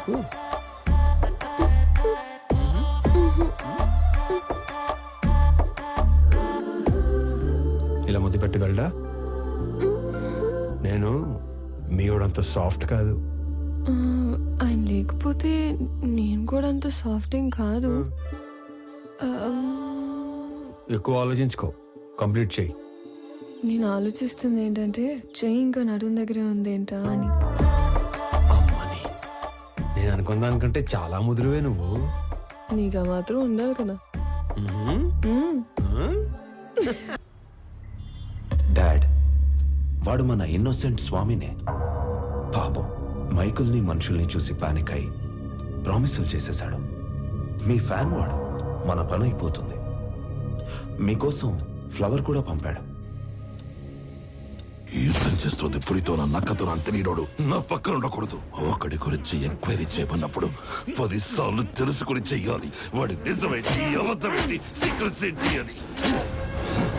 చెప్పు. ఇలా ముద్దు పెట్టగలడా? నేను మీవాడంత సాఫ్ట్ కాదు. ఆయన లేకపోతే నేను కూడా అంత సాఫ్ట్ ఏం కాదు. ఎక్కువ ఆలోచించుకో, కంప్లీట్ చెయ్యి. నేను ఆలోచిస్తుంది ఏంటంటే చెయ్యి ఇంకా నడుం దగ్గరే ఉంది ఏంటా అని. అమ్మని, నేను అనుకున్న దానికంటే చాలా ముదురువే నువ్వు. నీకు మాత్రం ఉండాలి కదా. డాడ్, వాడు మన ఇన్నోసెంట్ స్వామినే. పాపం మైకుల్ని మనుషుల్ని చూసి పానిక్ అయి ప్రామిసులు చేసేశాడు. మీ ఫ్యాన్ వాడు, మన పని అయిపోతుంది. మీకోసం ఫ్లవర్ కూడా పంపాడు. యుద్ధం చేస్తుంది పురితో నా నక్కతో నా తెలియనోడు నా పక్కన ఉండకూడదు. ఒకడి గురించి ఎంక్వైరీ చేయమన్నప్పుడు 10 సార్లు తెలుసుకుని చెయ్యాలి. వాడి నిజమేంటి, అబద్ధమేంటి, సీక్రెట్స్ ఏంటి అని.